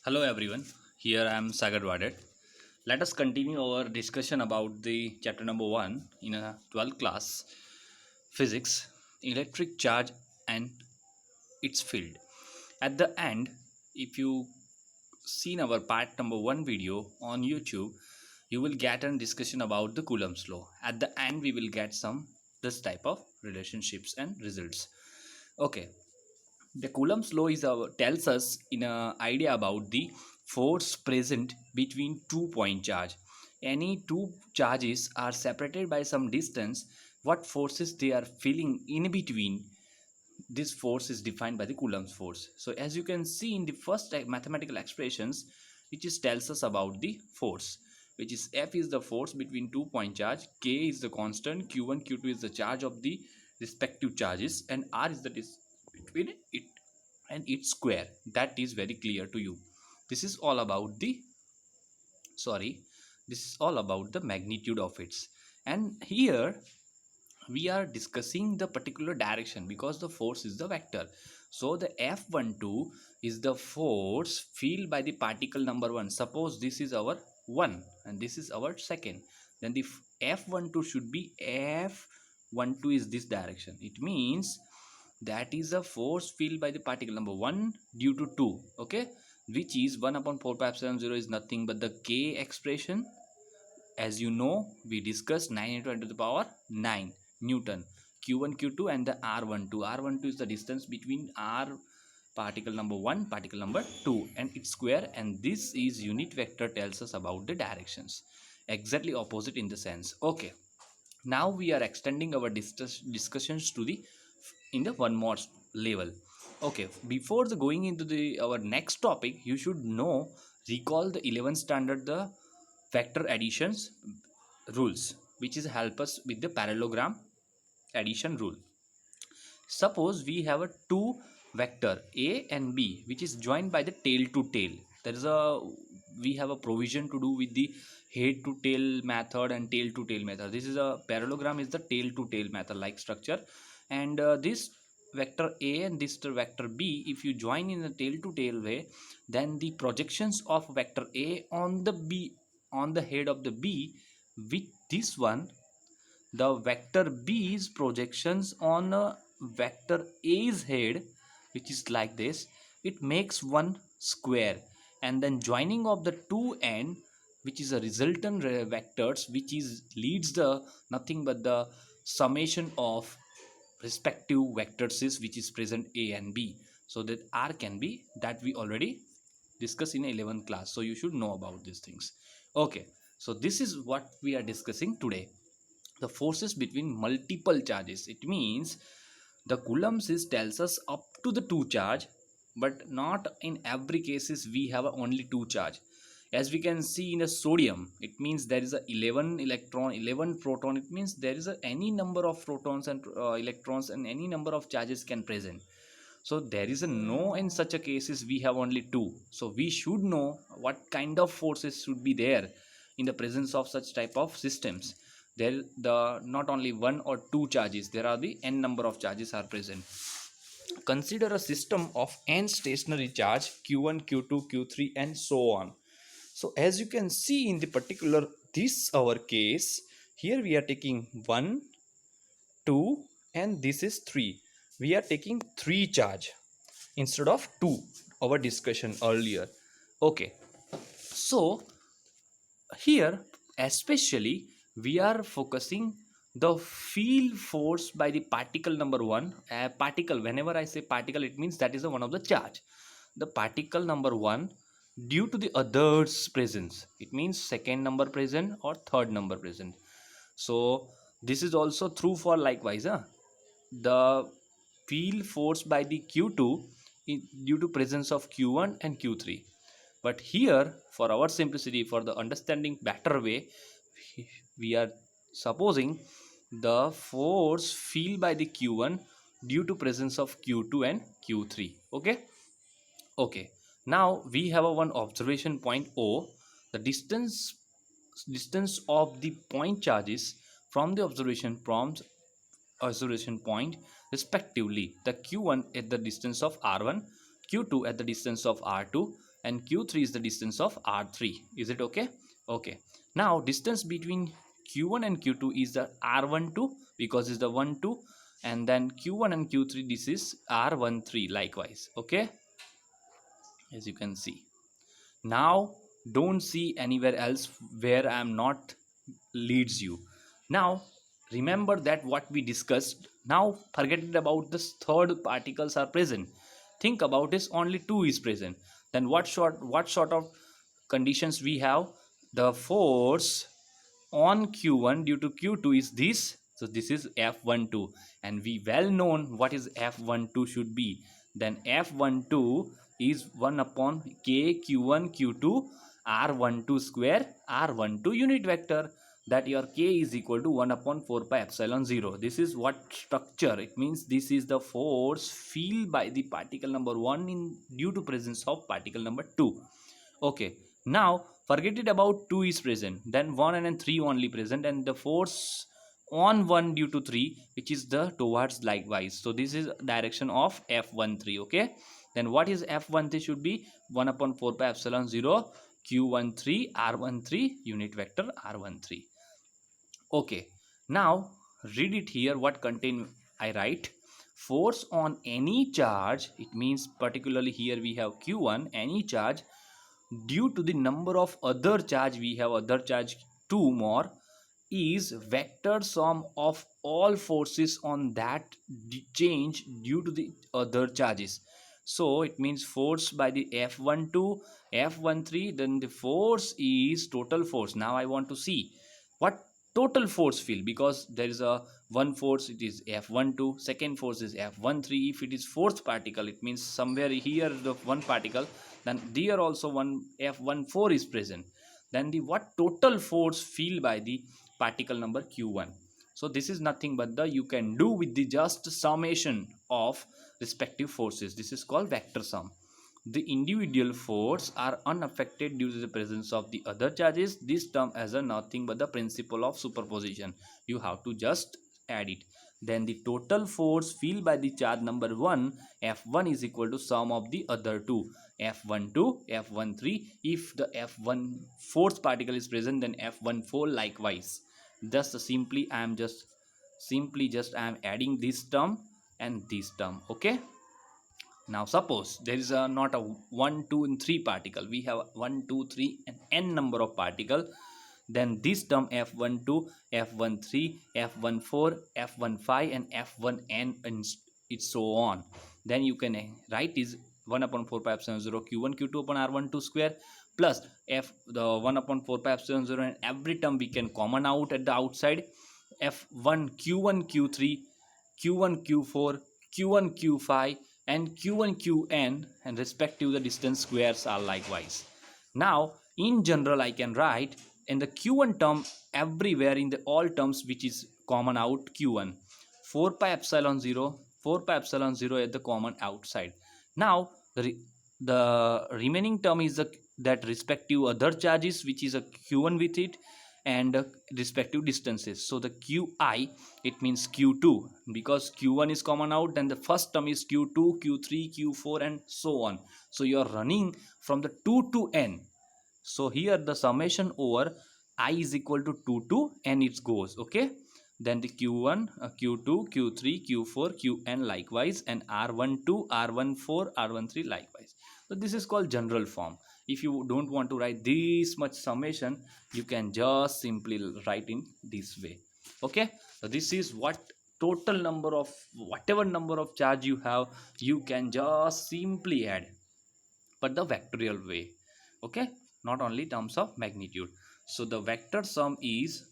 Hello everyone, here I am Sagar Wadet. Let us continue our discussion about the chapter number 1 in a 12th class physics, electric charge and its field. At the end, if you seen our part number 1 video on YouTube, you will get a discussion about the Coulomb's law. At the end, we will get some this type of relationships and results. Okay, the Coulomb's law tells us in a idea about the force present between 2 point charge. Any two charges are separated by some distance. What forces they are feeling in between? This force is defined by the Coulomb's force. So as you can see in the first mathematical expressions, which is tells us about the force, which is F is the force between 2 point charge, K is the constant, Q1, Q2 is the charge of the respective charges, and R is the distance between it and its square. That is very clear to you. This is all about the sorry this is all about the magnitude of its, and here we are discussing the particular direction because the force is the vector. So the F12 is the force feel by the particle number 1. Suppose this is our 1 and this is our second, then the F12 should be F12 is this direction. It means that is a force feel by the particle number 1 due to 2, okay, which is 1 upon 4 pi epsilon 0 is nothing but the K expression. As you know, we discussed 9 into 10 to the power 9 Newton, Q1 Q2 and the R12 is the distance between R particle number 1 particle number 2 and its square, and this is unit vector tells us about the directions exactly opposite in the sense. Okay, now we are extending our discussions to the in the one more level. Okay, before the going into the our next topic, you should know, recall the 11th standard, the vector additions rules, which is help us with the parallelogram addition rule. Suppose we have a two vector A and B which is joined by the tail to tail. There is a we have a provision to do with the head to tail method and tail to tail method. This is a parallelogram is the tail to tail method like structure, and this vector A and this vector B, if you join in the tail to tail way, then the projections of vector A on the B on the head of the B with this one, the vector B's projections on vector A's head, which is like this, it makes one square, and then joining of the two end, which is a resultant vectors, which is leads the nothing but the summation of respective vectors is which is present A and B, so that R can be that we already discussed in 11th class, so you should know about these things. Okay, so this is what we are discussing today, the forces between multiple charges. It means the Coulomb's is tells us up to the two charge, but not in every cases we have only two charge. As we can see in a sodium, it means there is a 11 electron 11 proton. It means there is a any number of protons and electrons and any number of charges can present. So there is a no in such a cases we have only two, so we should know what kind of forces should be there in the presence of such type of systems. There the not only one or two charges, there are the n number of charges are present. Consider a system of n stationary charge q1 q2 q3 and so on. So as you can see in the particular this our case, here we are taking 1 2 and this is 3. We are taking 3 charge instead of 2, our discussion earlier. Okay, so here especially we are focusing the field force by the particle number 1. Particle, whenever I say particle, it means that is a one of the charge, the particle number 1 due to the others presence. It means second number present or third number present. So this is also true for likewise, the field force by the q2 due to presence of q1 and q3. But here, for our simplicity, for the understanding better way, we are supposing the force feel by the q1 due to presence of q2 and q3. Okay, okay, now we have a one observation point O. The distance of the point charges from the observation point respectively, the q1 at the distance of r1, q2 at the distance of r2, and q3 is the distance of r3. Is it okay? Okay, now distance between q1 and q2 is the r12 because it's the 1 2, and then q1 and q3 this is r13 likewise. Okay, as you can see. Now don't see anywhere else where I am not leads you. Now remember that what we discussed. Now forget it about this third particles are present. Think about this, only two is present. Then what sort of conditions we have? The force on q1 due to q2 is this. So this is f12, and we well known what is f12 should be. Then f12 is 1 upon k q1 q2 r12 square r12 unit vector, that your k is equal to 1 upon 4 pi epsilon 0. This is what structure. It means this is the force feel by the particle number 1 in due to presence of particle number 2. Okay, now forget it about 2 is present, then 1 and 3 only present, and the force on 1 due to 3 which is the towards likewise. So this is direction of f13. Okay, then what is f13 should be 1 upon 4 pi epsilon 0 q13 r13 unit vector r13. Okay, now read it here what contain. I write force on any charge. It means particularly here we have q1, any charge due to the number of other charge, we have other charge 2 more, is vector sum of all forces on that change due to the other charges. So it means force by the f12 f13, then the force is total force. Now I want to see what total force field, because there is a one force, it is f12, second force is f13. If it is fourth particle, it means somewhere here the one particle, then there also one f14 is present. Then the what total force feel by the particle number q1. So this is nothing but the you can do with the just summation of respective forces. This is called vector sum. The individual force are unaffected due to the presence of the other charges. This term has a nothing but the principle of superposition. You have to just add it. Then the total force feel by the charge number 1 f1 is equal to sum of the other two f12 f13. If the f1 fourth particle is present, then f14 likewise. Just simply I am adding this term and this term. Okay, now suppose there is a not a 1 2 and 3 particle, we have 1 2 3 and n number of particle. Then this term f12 f13 f14 f15 and f1n and it's so on. Then you can write is 1 upon 4 pi epsilon 0 q1 q2 upon r12 square plus f the 1 upon 4 pi epsilon 0, and every term we can common out at the outside. f1 q1 q3 q1 q4 q1 q5 and q1 qn, and respective the distance squares are likewise. Now in general I can write in the q1 term everywhere in the all terms which is common out q1 4 pi epsilon 0 4 pi epsilon 0 at the common outside. Now the remaining term is that respective other charges which is a q1 with it, and respective distances. So the qi, it means q2, because q1 is common out, then the first term is q2 q3 q4 and so on. So you are running from the 2 to n. So here the summation over I is equal to 2 to n it goes. Okay, then the q1 q2 q3 q4 qn likewise, and r12 r14 r13 likewise. So this is called general form. If you don't want to write this much summation, you can just simply write in this way. Okay, so this is what total number of whatever number of charge you have, you can just simply add, but the vectorial way. Okay, not only terms of magnitude. So the vector sum is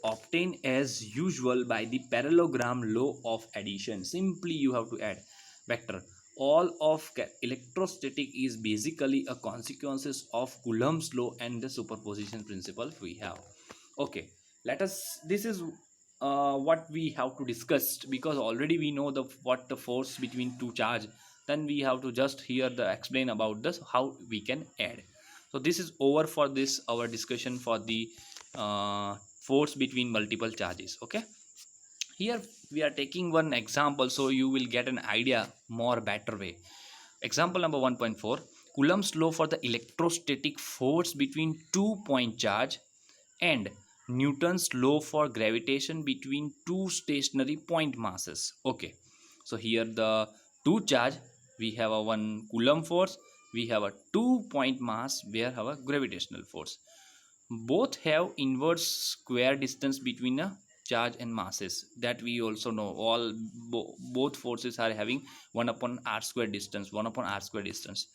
obtained as usual by the parallelogram law of addition. Simply you have to add vector. All of electrostatic is basically a consequences of Coulomb's law and the superposition principle we have. Okay, let us, this is what we have to discuss, because already we know the what the force between two charge. Then we have to just here the explain about this how we can add. So this is over for this our discussion for the force between multiple charges. Okay, here we are taking one example so you will get an idea more better way. Example number 1.4, Coulomb's law for the electrostatic force between 2 point charge and Newton's law for gravitation between two stationary point masses. Okay, so here the two charge, we have a one Coulomb force, we have a 2 point mass where have a gravitational force. Both have inverse square distance between a charge and masses, that we also know. Both forces are having 1 upon r square distance, 1 upon r square distance.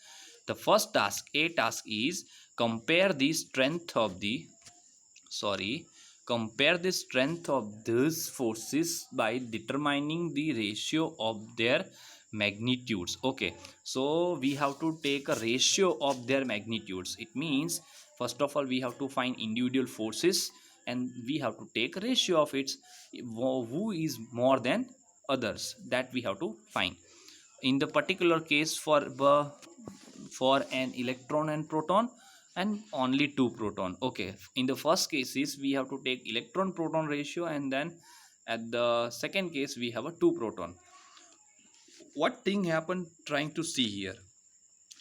The first task, a task, is compare the strength of the sorry compare the strength of these forces by determining the ratio of their magnitudes. Okay, so we have to take a ratio of their magnitudes. It means first of all we have to find individual forces and we have to take a ratio of its, who is more than others, that we have to find. In the particular case for an electron and proton, and only two proton. Okay, in the first cases we have to take electron proton ratio, and then at the second case we have a two proton. What thing happened trying to see here?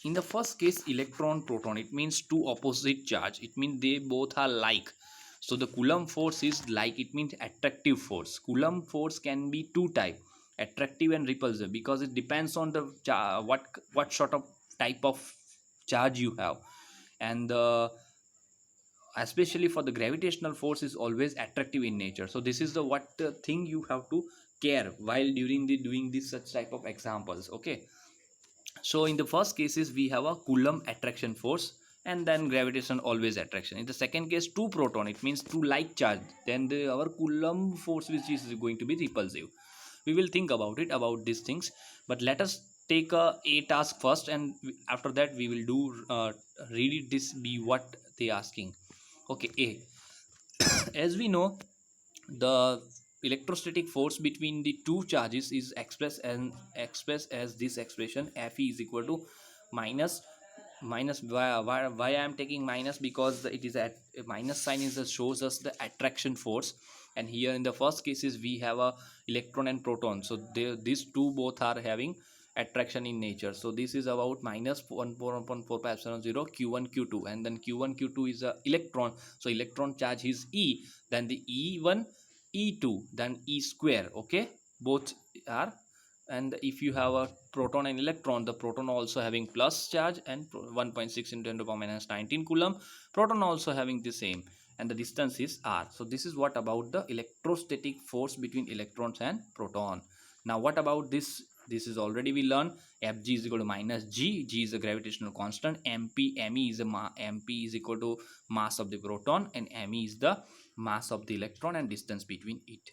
In the first case, electron proton, it means two opposite charge, it means they both are like. So the Coulomb force is like, it means attractive force. Coulomb force can be two type, attractive and repulsive, because it depends on the what sort of type of charge you have. And especially for the gravitational force is always attractive in nature. So this is the what thing you have to care while during the doing this such type of examples. Okay, so in the first cases we have a Coulomb attraction force, and then gravitation always attraction. In the second case, two proton, it means two like charge, then our Coulomb force which is going to be repulsive. We will think about it about these things, but let us take a task first, and after that we will do read it this be what they asking. Okay, a as we know, the electrostatic force between the two charges is expressed as this expression, Fe is equal to minus why I am taking minus, because it is at a minus sign is shows us the attraction force. And here in the first cases we have a electron and proton, so these two both are having attraction in nature. So this is about minus 1.4 pi epsilon 0 q1 q2, and then q1 q2 is a electron, so electron charge is E, then the E1 E2, then E square. Okay, both are. And if you have a proton and electron, the proton also having plus charge and 1.6 into 10 to the power minus 19 Coulomb, proton also having the same, and the distance is r. So this is what about the electrostatic force between electrons and proton. Now what about this is already we learned. Fg is equal to minus G is a gravitational constant, Me is a MP is equal to mass of the proton, and Me is the mass of the electron and distance between it.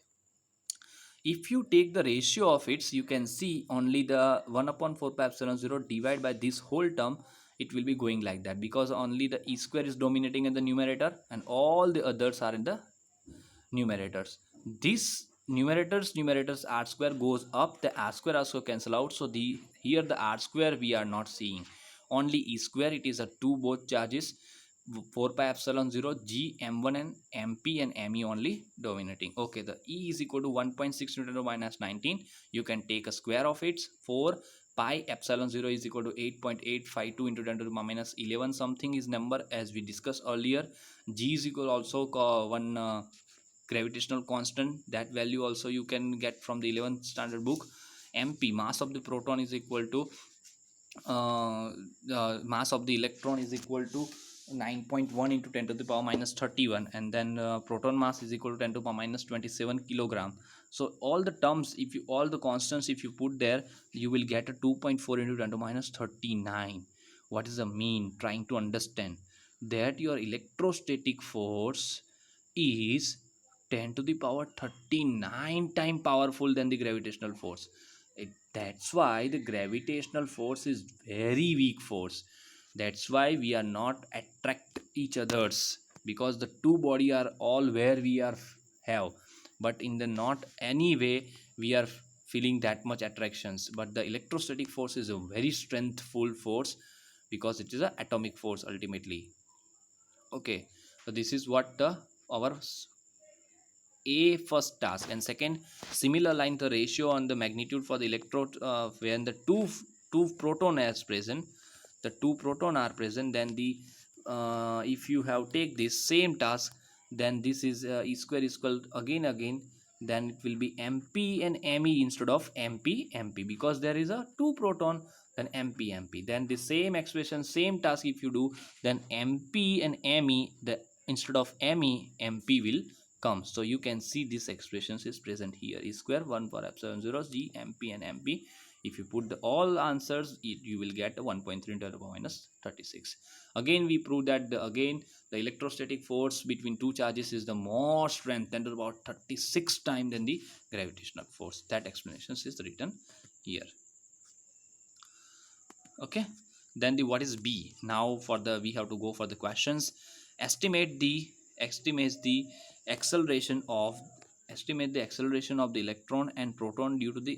If you take the ratio of its, you can see only the 1 upon 4 pi epsilon 0 divided by this whole term, it will be going like that, because only the E square is dominating in the numerator and all the others are in the numerators. This numerators r square goes up, the r square also cancel out, so the here the r square we are not seeing, only E square, it is a two both charges, 4 pi epsilon 0 G m1 and mp and me only dominating. Okay, the E is equal to 1.6 into 10 to minus 19, you can take a square of it. 4 pi epsilon 0 is equal to 8.852 into 10 to the minus 11 something is number, as we discussed earlier. G is equal also one gravitational constant, that value also you can get from the 11th standard book. MP, mass of the proton, is equal to mass of the electron is equal to 9.1 into 10 to the power minus 31, and then proton mass is equal to 10 to the power minus 27 kilogram. So all the terms, if you all the constants if you put there, you will get a 2.4 into 10 to minus 39. What is the mean? Trying to understand that your electrostatic force is 10 to the power 39 time powerful than the gravitational force. That's why the gravitational force is very weak force. That's why we are not attract each others, because the two body are all where we are have, but in the not any way we are feeling that much attractions. But the electrostatic force is a very strengthful force, because it is an atomic force ultimately. Okay, so this is what the our a first task. And second, similar line, the ratio on the magnitude for the electrode when the two two proton as present, the two proton are present, then the if you have take this same task, then this is E square is equal again, then it will be mp and me instead of mp because there is a two proton, then mp, then the same expression, same task if you do, then mp and me, the instead of me mp will come. So you can see this expressions is present here, E square 1 for epsilon 0 g mp and mp. If you put the all answers, you will get 1.3 into 10 to the power minus 36. Again we prove that again the electrostatic force between two charges is the more strength, 10 to the power 36 times than the gravitational force. That explanation is written here. Okay, then the what is B? Now for the we have to go for the questions. Estimate the acceleration of the electron and proton due to the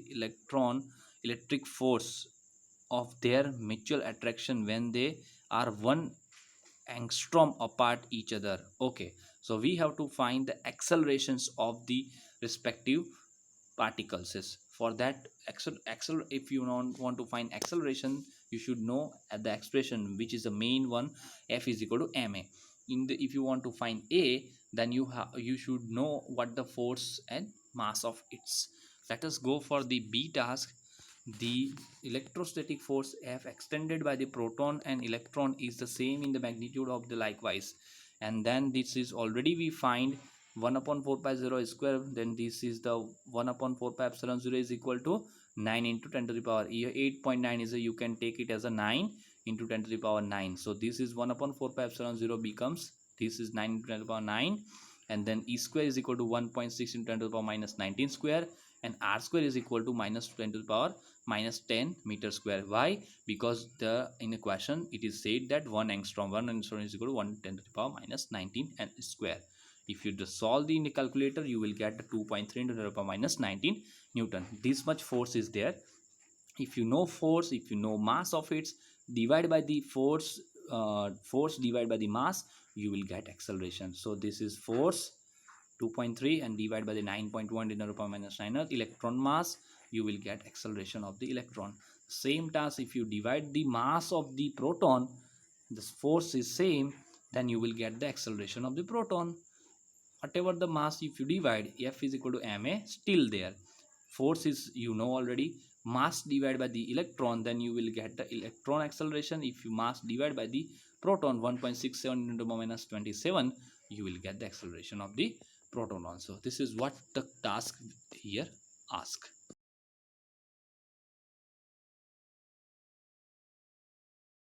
electric force of their mutual attraction when they are 1 angstrom apart each other. Okay, so we have to find the accelerations of the respective particles. Is for that if you want to find acceleration, you should know at the expression which is the main one, F is equal to ma. If you want to find A, then you should know what the force and mass of its. Let us go for the B task. The electrostatic force F extended by the proton and electron is the same in the magnitude of the likewise, and then this is already we find 1 upon 4 pi 0 square, then this is the 1 upon 4 pi epsilon 0 is equal to 9 into 10 to the power 8.9 is you can take it as a 9 into 10 to the power 9. So this is 1 upon 4 pi epsilon 0 becomes, this is 9 into 10 to the power 9, and then E square is equal to 1.6 into 10 to the power minus 19 square, and R square is equal to minus 10 to the power minus 10 meter square. Why? Because in the question it is said that 1 angstrom is equal to 1 10 to the power minus 19 and square. If you just solve in the calculator, you will get 2.3 into 10 to the power minus 19 Newton. This much force is there. If you know force, if you know mass of it, divide by the force, divided by the mass, you will get acceleration. So this is force 2.3 and divide by the 9.1 10 to the power minus 9 electron mass, you will get acceleration of the electron. Same task, if you divide the mass of the proton, this force is same, then you will get the acceleration of the proton. Whatever the mass, if you divide, F is equal to ma, still there. Force is you know already, mass divided by the electron, then you will get the electron acceleration. If you mass divided by the proton 1.67 into minus 27, you will get the acceleration of the proton also. This is what the task here ask.